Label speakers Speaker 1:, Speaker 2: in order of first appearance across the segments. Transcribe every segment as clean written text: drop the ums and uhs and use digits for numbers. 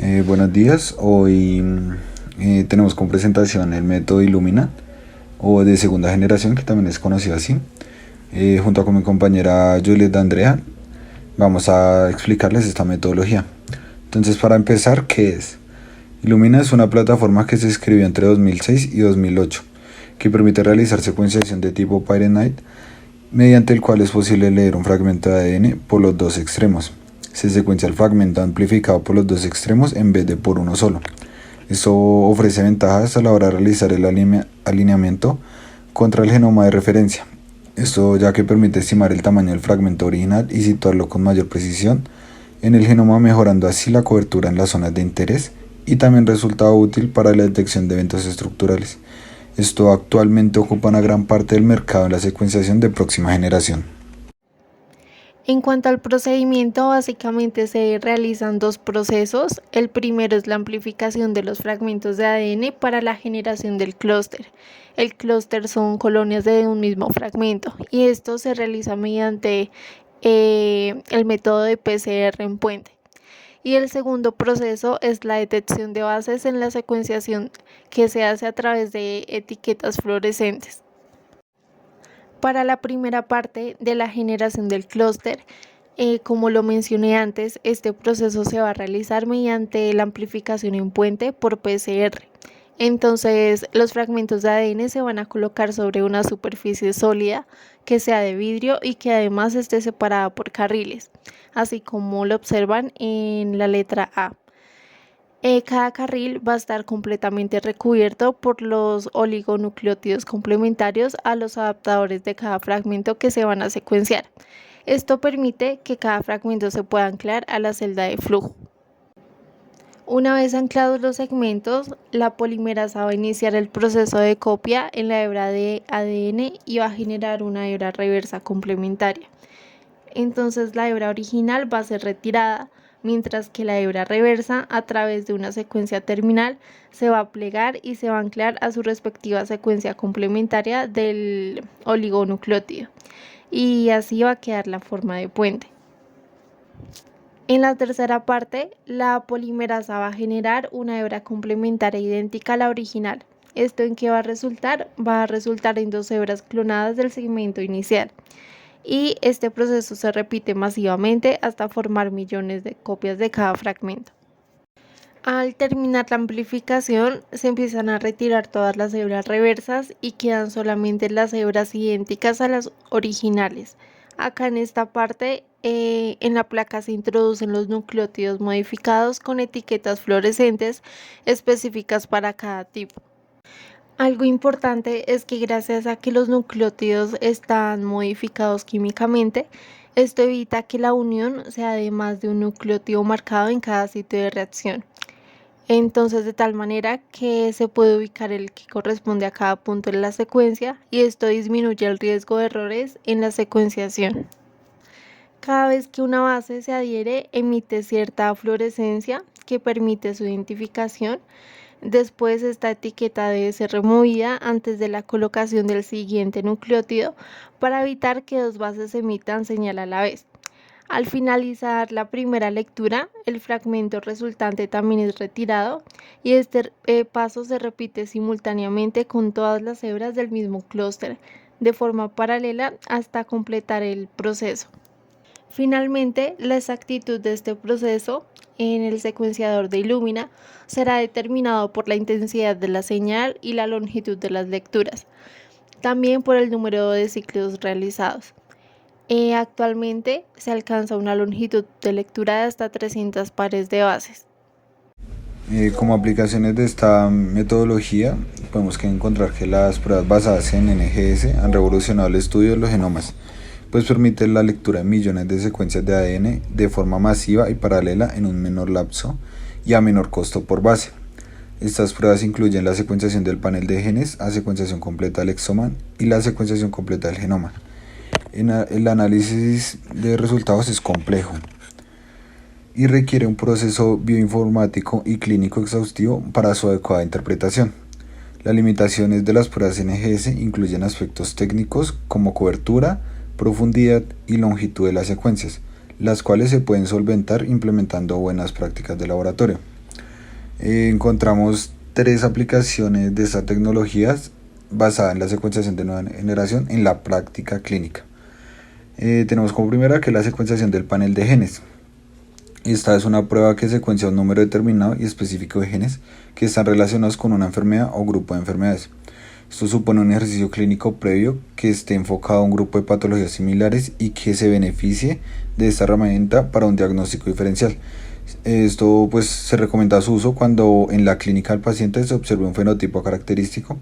Speaker 1: Buenos días, hoy tenemos como presentación el método Illumina o de segunda generación, que también es conocido así. Junto con mi compañera Juliet Andrea vamos a explicarles esta metodología. Entonces, para empezar, ¿qué es? Illumina es una plataforma que se escribió entre 2006 y 2008 que permite realizar secuenciación de tipo Pyrenite, mediante el cual es posible leer un fragmento de ADN por los dos extremos. Se secuencia el fragmento amplificado por los dos extremos en vez de por uno solo. Esto ofrece ventajas a la hora de realizar el alineamiento contra el genoma de referencia. Esto ya que permite estimar el tamaño del fragmento original y situarlo con mayor precisión en el genoma, mejorando así la cobertura en las zonas de interés, y también resulta útil para la detección de eventos estructurales. Esto actualmente ocupa una gran parte del mercado en la secuenciación de próxima generación.
Speaker 2: En cuanto al procedimiento, básicamente se realizan dos procesos. El primero es la amplificación de los fragmentos de ADN para la generación del clúster. El clúster son colonias de un mismo fragmento y esto se realiza mediante el método de PCR en puente. Y el segundo proceso es la detección de bases en la secuenciación, que se hace a través de etiquetas fluorescentes. Para la primera parte de la generación del clúster, como lo mencioné antes, este proceso se va a realizar mediante la amplificación en puente por PCR. Entonces, los fragmentos de ADN se van a colocar sobre una superficie sólida que sea de vidrio y que además esté separada por carriles, así como lo observan en la letra A. Cada carril va a estar completamente recubierto por los oligonucleótidos complementarios a los adaptadores de cada fragmento que se van a secuenciar. Esto permite que cada fragmento se pueda anclar a la celda de flujo. Una vez anclados los segmentos, la polimerasa va a iniciar el proceso de copia en la hebra de ADN y va a generar una hebra reversa complementaria. Entonces la hebra original va a ser retirada, mientras que la hebra reversa, a través de una secuencia terminal, se va a plegar y se va a anclar a su respectiva secuencia complementaria del oligonucleótido, y así va a quedar la forma de puente. En la tercera parte, la polimerasa va a generar una hebra complementaria idéntica a la original. ¿Esto en qué va a resultar? Va a resultar en dos hebras clonadas del segmento inicial. Y este proceso se repite masivamente hasta formar millones de copias de cada fragmento. Al terminar la amplificación, se empiezan a retirar todas las hebras reversas y quedan solamente las hebras idénticas a las originales. Acá en esta parte, en la placa se introducen los nucleótidos modificados con etiquetas fluorescentes específicas para cada tipo. Algo importante es que gracias a que los nucleótidos están modificados químicamente, esto evita que la unión sea de más de un nucleótido marcado en cada sitio de reacción. Entonces, de tal manera que se puede ubicar el que corresponde a cada punto en la secuencia, y esto disminuye el riesgo de errores en la secuenciación. Cada vez que una base se adhiere, emite cierta fluorescencia que permite su identificación. Después, esta etiqueta debe ser removida antes de la colocación del siguiente nucleótido para evitar que dos bases emitan señal a la vez. Al finalizar la primera lectura, el fragmento resultante también es retirado, y este paso se repite simultáneamente con todas las hebras del mismo clúster de forma paralela hasta completar el proceso. Finalmente, la exactitud de este proceso en el secuenciador de Illumina será determinado por la intensidad de la señal y la longitud de las lecturas, también por el número de ciclos realizados. Actualmente se alcanza una longitud de lectura de hasta 300 pares de bases.
Speaker 1: Como aplicaciones de esta metodología, podemos encontrar que las pruebas basadas en NGS han revolucionado el estudio de los genomas, pues permite la lectura de millones de secuencias de ADN de forma masiva y paralela en un menor lapso y a menor costo por base. Estas pruebas incluyen la secuenciación del panel de genes a secuenciación completa del exoma y la secuenciación completa del genoma. El análisis de resultados es complejo y requiere un proceso bioinformático y clínico exhaustivo para su adecuada interpretación. Las limitaciones de las pruebas NGS incluyen aspectos técnicos como cobertura, profundidad y longitud de las secuencias, las cuales se pueden solventar implementando buenas prácticas de laboratorio. Encontramos tres aplicaciones de estas tecnologías basadas en la secuenciación de nueva generación en la práctica clínica. Tenemos como primera que es la secuenciación del panel de genes. Esta es una prueba que secuencia un número determinado y específico de genes que están relacionados con una enfermedad o grupo de enfermedades. Esto supone un ejercicio clínico previo que esté enfocado a un grupo de patologías similares y que se beneficie de esta herramienta para un diagnóstico diferencial. Esto pues se recomienda su uso cuando en la clínica del paciente se observe un fenotipo característico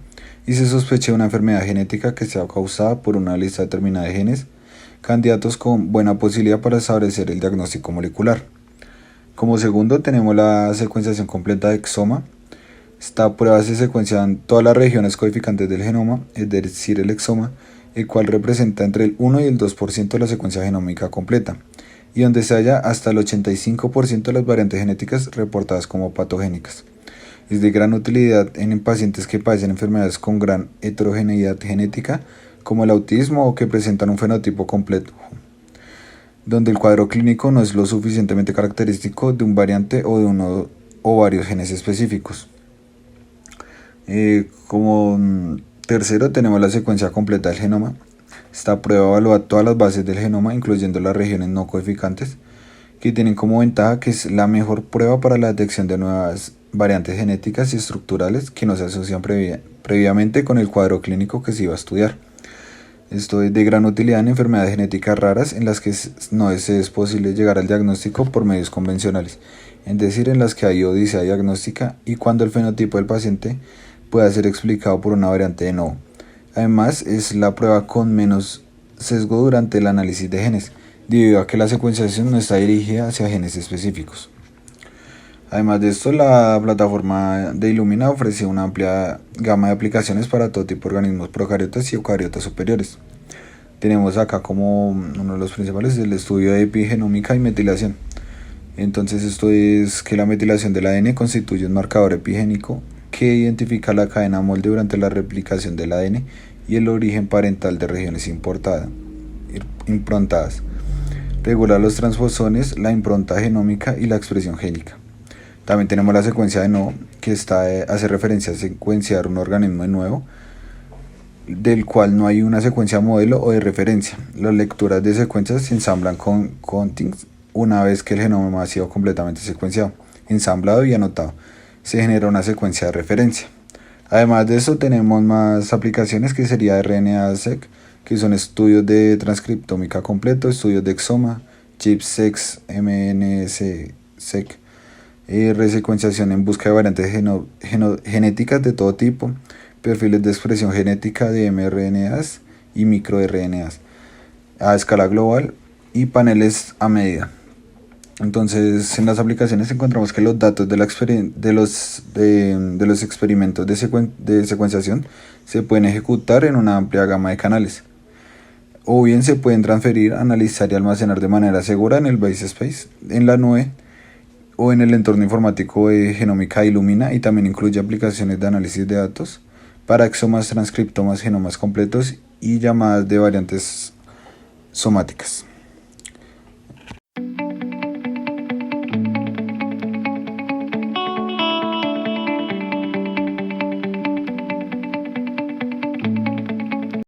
Speaker 1: y se sospeche de una enfermedad genética que sea causada por una lista determinada de genes candidatos con buena posibilidad para establecer el diagnóstico molecular. Como segundo tenemos la secuenciación completa de exoma. Esta prueba se secuencian todas las regiones codificantes del genoma, es decir, el exoma, el cual representa entre el 1 y el 2% de la secuencia genómica completa, y donde se halla hasta el 85% de las variantes genéticas reportadas como patogénicas. Es de gran utilidad en pacientes que padecen enfermedades con gran heterogeneidad genética, como el autismo o que presentan un fenotipo completo, donde el cuadro clínico no es lo suficientemente característico de un variante o de uno o varios genes específicos. Como tercero tenemos la secuencia completa del genoma. Esta prueba evalúa todas las bases del genoma, incluyendo las regiones no codificantes, que tienen como ventaja que es la mejor prueba para la detección de nuevas variantes genéticas y estructurales que no se asocian previamente con el cuadro clínico que se iba a estudiar. Esto es de gran utilidad en enfermedades genéticas raras en las que no es posible llegar al diagnóstico por medios convencionales, es decir, en las que hay odisea diagnóstica y cuando el fenotipo del paciente pueda ser explicado por una variante de nuevo. Además, es la prueba con menos sesgo durante el análisis de genes, debido a que la secuenciación no está dirigida hacia genes específicos. Además de esto, la plataforma de Illumina ofrece una amplia gama de aplicaciones para todo tipo de organismos procariotas y eucariotas superiores. Tenemos acá como uno de los principales el estudio de epigenómica y metilación. Entonces esto es que la metilación del ADN constituye un marcador epigénico que identifica la cadena molde durante la replicación del ADN y el origen parental de regiones improntadas. Regula los transposones, la impronta genómica y la expresión génica. También tenemos la secuencia de novo, que hace referencia a secuenciar un organismo de nuevo, del cual no hay una secuencia modelo o de referencia. Las lecturas de secuencias se ensamblan con contings una vez que el genoma ha sido completamente secuenciado, ensamblado y anotado. Se genera una secuencia de referencia. Además de eso tenemos más aplicaciones que sería RNA-seq, que son estudios de transcriptómica completo, estudios de exoma, ChIP-seq, MNS-seq, resecuenciación en busca de variantes genéticas de todo tipo, perfiles de expresión genética de mRNAs y microRNAs a escala global y paneles a medida. Entonces, en las aplicaciones encontramos que los datos de los experimentos de secuenciación se pueden ejecutar en una amplia gama de canales, o bien se pueden transferir, analizar y almacenar de manera segura en el base space, en la nube o en el entorno informático de Genómica Illumina, y también incluye aplicaciones de análisis de datos para exomas, transcriptomas, genomas completos y llamadas de variantes somáticas.